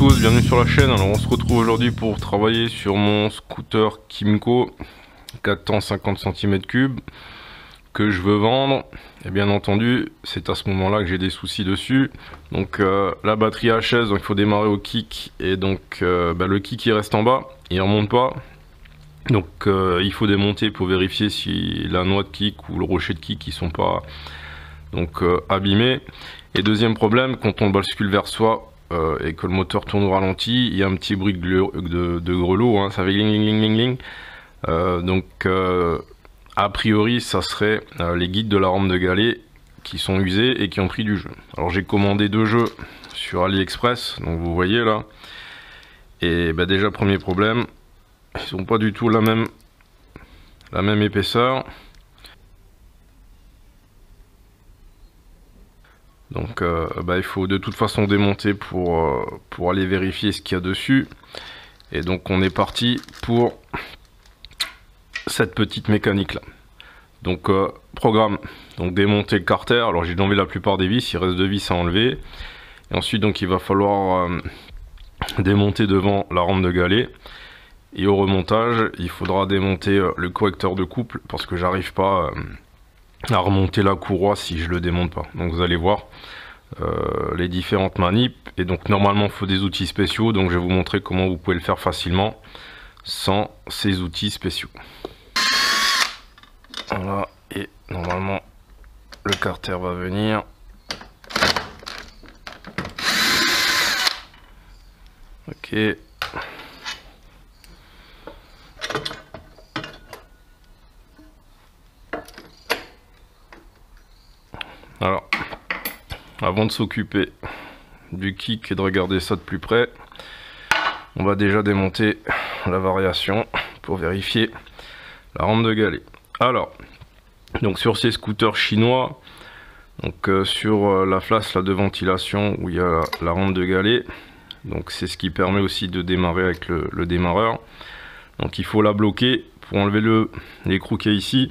tous, bienvenue sur la chaîne. Alors on se retrouve aujourd'hui pour travailler sur mon scooter Kymco 450 cm3 que je veux vendre. Et bien entendu c'est à ce moment là que j'ai des soucis dessus. Donc la batterie HS, donc il faut démarrer au kick, et donc le kick il reste en bas, il remonte pas. Donc il faut démonter pour vérifier si la noix de kick ou le rocher de kick ils sont pas abîmés. Et deuxième problème, quand on bascule vers soi et que le moteur tourne au ralenti, il y a un petit bruit de grelot, hein, ça fait ling ling ling ling ling. A priori ça serait les guides de la rampe de galet qui sont usés et qui ont pris du jeu. Alors j'ai commandé 2 jeux sur AliExpress, donc vous voyez là, et déjà premier problème, ils sont pas du tout la même épaisseur. Donc il faut de toute façon démonter pour aller vérifier ce qu'il y a dessus. Et donc on est parti pour cette petite mécanique là. Donc programme, donc démonter le carter. Alors j'ai enlevé la plupart des vis, il reste 2 vis à enlever. Et ensuite donc il va falloir démonter devant la rampe de galet. Et au remontage il faudra démonter le correcteur de couple, parce que j'arrive pas à remonter la courroie si je le démonte pas. Donc vous allez voir les différentes manips, et donc normalement il faut des outils spéciaux, donc je vais vous montrer comment vous pouvez le faire facilement sans ces outils spéciaux. Voilà, et normalement le carter va venir. Ok. Alors, avant de s'occuper du kick et de regarder ça de plus près, on va déjà démonter la variation pour vérifier la rampe de galet. Alors, donc sur ces scooters chinois, donc sur la flasque là de ventilation où il y a la rampe de galet, donc c'est ce qui permet aussi de démarrer avec le démarreur. Donc il faut la bloquer pour enlever l'écrou qui est ici.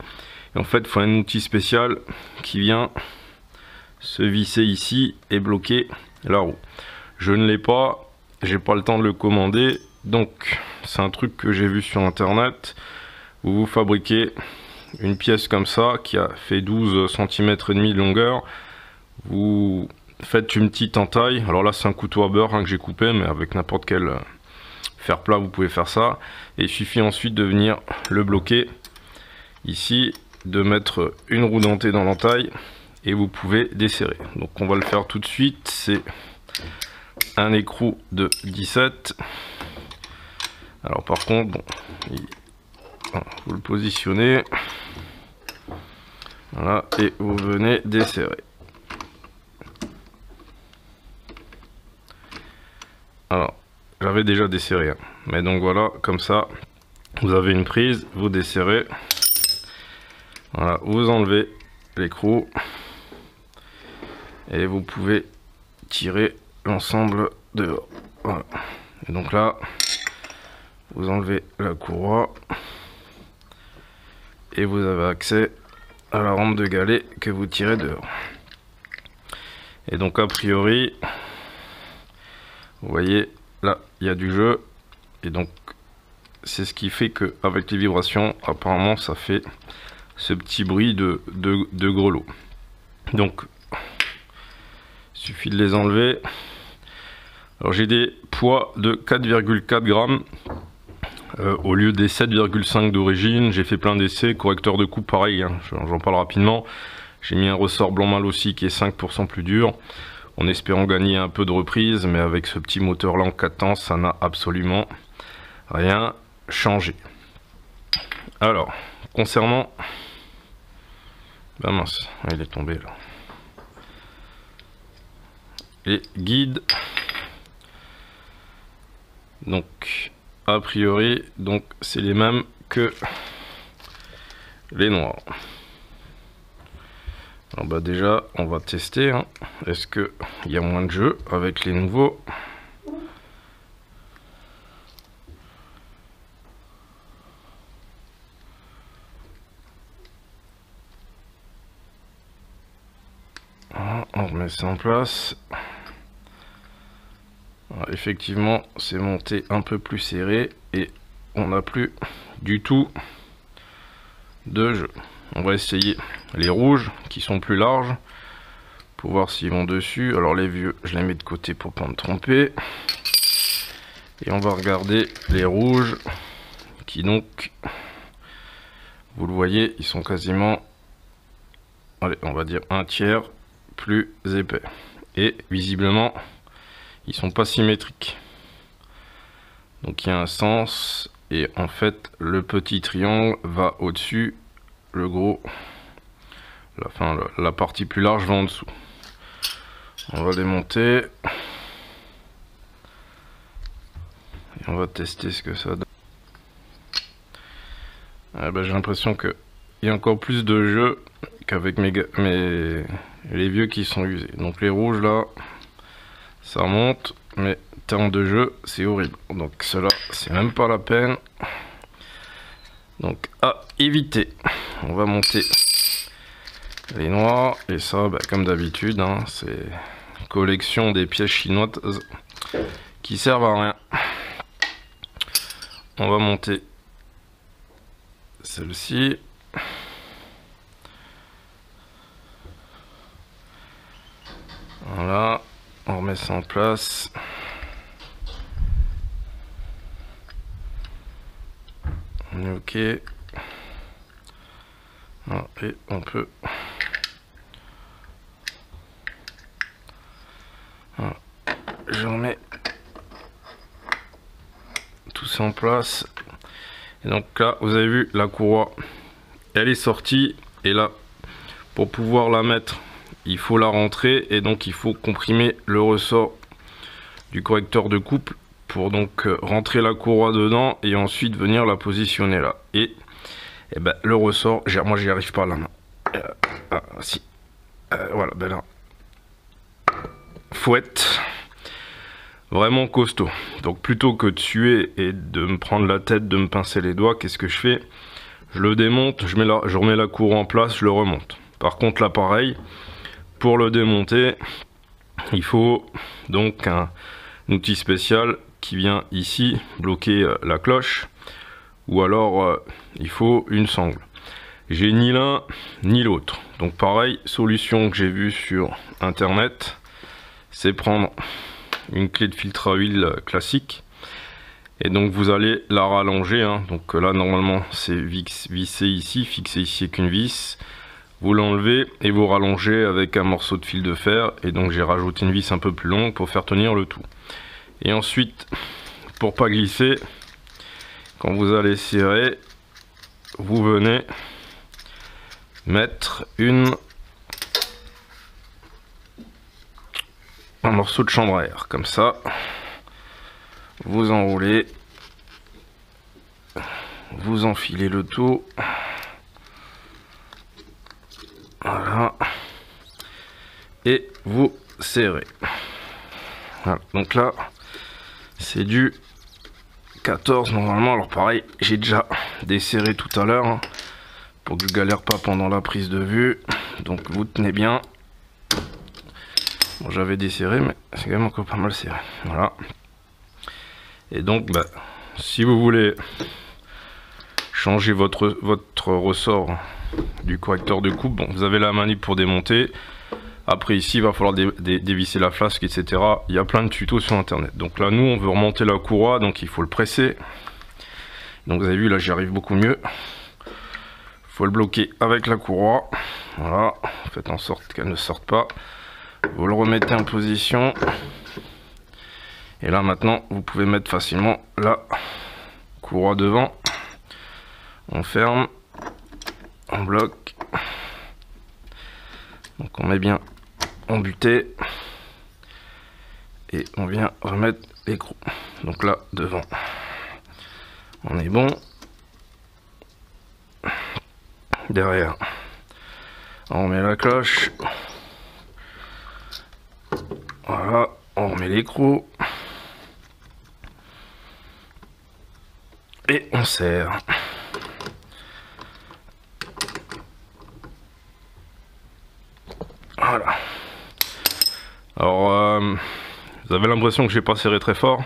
Et en fait, il faut un outil spécial qui vient se visser ici et bloquer la roue. Je ne l'ai pas, j'ai pas le temps de le commander, donc c'est un truc que j'ai vu sur internet où vous fabriquez une pièce comme ça qui a fait 12 cm et demi de longueur. Vous faites une petite entaille. Alors là c'est un couteau à beurre que j'ai coupé, mais avec n'importe quel fer plat vous pouvez faire ça. Et il suffit ensuite de venir le bloquer ici, de mettre une roue dentée dans l'entaille, et vous pouvez desserrer. Donc on va le faire tout de suite. C'est un écrou de 17. Alors par contre bon, vous le positionnez, voilà, et vous venez desserrer. Alors j'avais déjà desserré, hein, mais donc voilà, comme ça vous avez une prise, vous desserrez, voilà, vous enlevez l'écrou et vous pouvez tirer l'ensemble dehors. Voilà. Et donc là vous enlevez la courroie et vous avez accès à la rampe de galet que vous tirez dehors. Et donc a priori vous voyez là il y a du jeu, et donc c'est ce qui fait que avec les vibrations apparemment ça fait ce petit bruit de grelot. Donc il suffit de les enlever. Alors j'ai des poids de 4,4 grammes au lieu des 7,5 d'origine. J'ai fait plein d'essais, correcteur de coupe pareil, hein, j'en parle rapidement. J'ai mis un ressort blanc mal aussi qui est 5% plus dur, en espérant gagner un peu de reprise, mais avec ce petit moteur là en 4 temps ça n'a absolument rien changé. Alors concernant, mince, il est tombé là, les guides, donc a priori donc c'est les mêmes que les noirs. Alors déjà on va tester, hein. Est-ce que il y a moins de jeu avec les nouveaux? Voilà, on remet ça en place. Alors, effectivement, c'est monté un peu plus serré et on n'a plus du tout de jeu. On va essayer les rouges qui sont plus larges pour voir s'ils vont dessus. Alors les vieux, je les mets de côté pour pas me tromper. Et on va regarder les rouges qui donc, vous le voyez, ils sont quasiment, allez, on va dire un tiers plus épais. Et visiblement, ils sont pas symétriques. Donc il y a un sens et en fait le petit triangle va au-dessus, le gros, la partie plus large va en dessous. On va démonter et on va tester ce que ça donne. Ah bah, j'ai l'impression qu'il y a encore plus de jeu qu'avec les vieux qui sont usés. Donc les rouges là, ça monte, mais en termes de jeu, c'est horrible. Donc cela, c'est même pas la peine. Donc à éviter. On va monter les noirs. Et ça, bah, comme d'habitude, hein, c'est collection des pièces chinoises qui servent à rien. On va monter celle-ci. Voilà, on remet ça en place. On est ok. Ah, et on peut. Voilà. Je remets tout ça en place. Et donc là, vous avez vu, la courroie, elle est sortie. Et là, pour pouvoir la mettre, il faut la rentrer. Et donc, il faut comprimer le ressort du correcteur de couple pour donc rentrer la courroie dedans et ensuite venir la positionner là. Et ben, le ressort, moi j'y arrive pas à la main. Si. Voilà, ben là. Fouette. Vraiment costaud. Donc plutôt que de suer et de me prendre la tête, de me pincer les doigts, qu'est-ce que je fais? Je le démonte, je remets la courroie en place, je le remonte. Par contre là pareil, pour le démonter, il faut donc un outil spécial qui vient ici bloquer la cloche, ou alors il faut une sangle. J'ai ni l'un ni l'autre. Donc pareil, solution que j'ai vue sur internet, c'est prendre une clé de filtre à huile classique et donc vous allez la rallonger, hein. Donc là normalement c'est vissé ici, fixé ici avec une vis. Vous l'enlevez et vous rallongez avec un morceau de fil de fer, et donc j'ai rajouté une vis un peu plus longue pour faire tenir le tout. Et ensuite, pour pas glisser, quand vous allez serrer, vous venez mettre un morceau de chambre à air, comme ça. Vous enroulez, vous enfilez le tout. Voilà. Et vous serrez. Voilà. Donc là, c'est du 14 normalement. Alors pareil, j'ai déjà desserré tout à l'heure, hein, pour que je galère pas pendant la prise de vue. Donc vous tenez bien. Bon, j'avais desserré, mais c'est quand même encore pas mal serré. Voilà. Et donc, bah, si vous voulez changer votre ressort du correcteur de coupe, bon, vous avez la manip pour démonter. Après ici, il va falloir dévisser la flasque, etc. Il y a plein de tutos sur internet. Donc là, nous, on veut remonter la courroie, donc il faut le presser. Donc vous avez vu, là, j'y arrive beaucoup mieux. Il faut le bloquer avec la courroie. Voilà, faites en sorte qu'elle ne sorte pas. Vous le remettez en position. Et là, maintenant, vous pouvez mettre facilement la courroie devant. On ferme. On bloque. Donc on met bien en butée. Et on vient remettre l'écrou. Donc là, devant. On est bon. Derrière, on met la cloche. Voilà, on remet l'écrou. Et on serre. Voilà. Alors, Vous avez l'impression que j'ai pas serré très fort,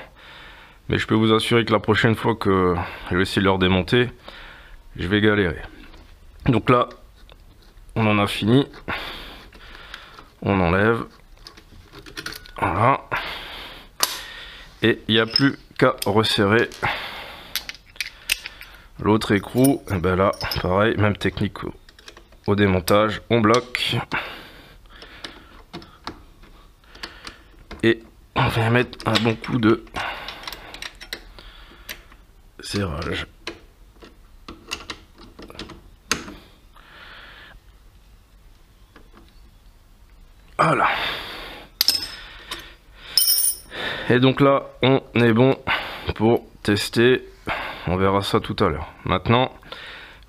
mais je peux vous assurer que la prochaine fois que je vais essayer de leur démonter, je vais galérer. Donc là, on en a fini. On enlève. Voilà. Et il n'y a plus qu'à resserrer l'autre écrou. Et ben là, pareil, même technique au démontage. On bloque. Et on va mettre un bon coup de serrage. Voilà. Et donc là, on est bon pour tester. On verra ça tout à l'heure. Maintenant,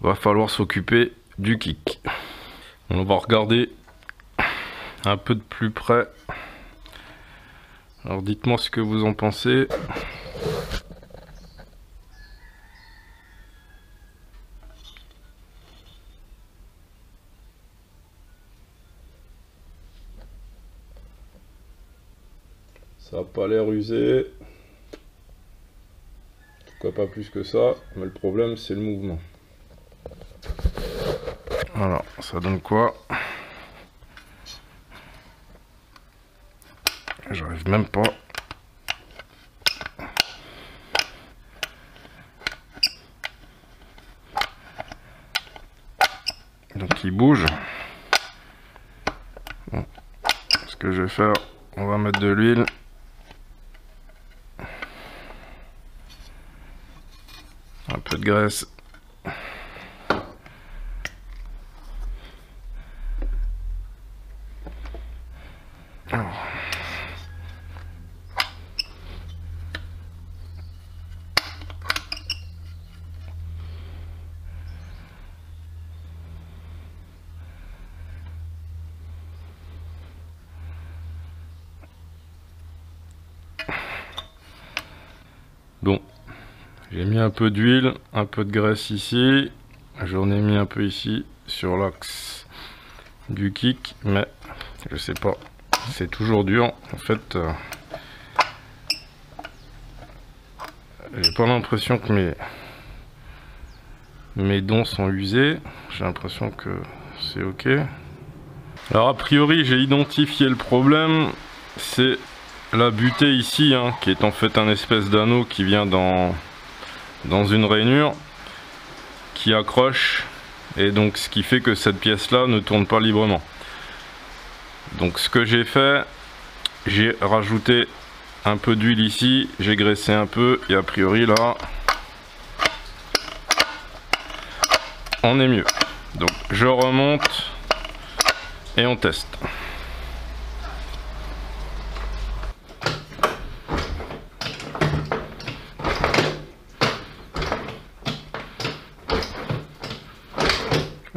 il va falloir s'occuper du kick. On va regarder un peu de plus près. Alors dites-moi ce que vous en pensez. Ça n'a pas l'air usé. En tout cas pas plus que ça. Mais le problème c'est le mouvement. Alors ça donne quoi? J'arrive même pas. Donc il bouge. Bon. Ce que je vais faire, on va mettre de l'huile. Un peu de graisse. Alors. Bon, j'ai mis un peu d'huile, un peu de graisse ici, j'en ai mis un peu ici sur l'axe du kick, mais je sais pas, c'est toujours dur en fait. J'ai pas l'impression que mes dents sont usés, j'ai l'impression que c'est ok. Alors a priori j'ai identifié le problème, c'est la butée ici, hein, qui est en fait un espèce d'anneau qui vient dans une rainure qui accroche, et donc ce qui fait que cette pièce là ne tourne pas librement. Donc ce que j'ai fait, j'ai rajouté un peu d'huile ici, j'ai graissé un peu, et a priori là on est mieux. Donc je remonte et on teste.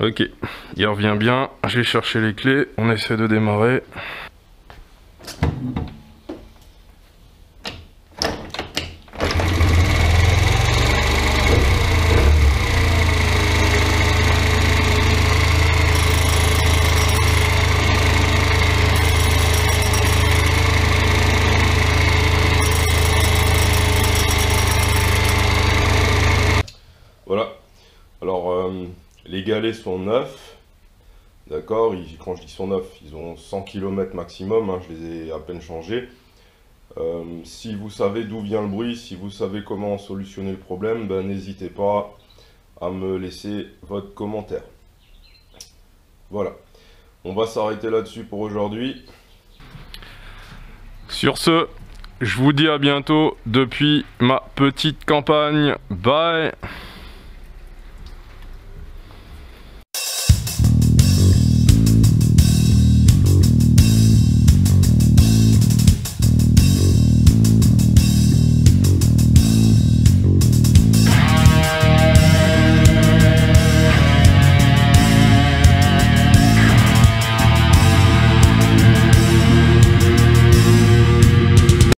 Ok, il revient bien, j'ai cherché les clés, on essaie de démarrer. Voilà, alors les galets sont neufs, d'accord, quand je dis sont neufs, ils ont 100 km maximum, hein, je les ai à peine changés. Si vous savez d'où vient le bruit, si vous savez comment solutionner le problème, ben, n'hésitez pas à me laisser votre commentaire. Voilà, on va s'arrêter là-dessus pour aujourd'hui. Sur ce, je vous dis à bientôt depuis ma petite campagne. Bye!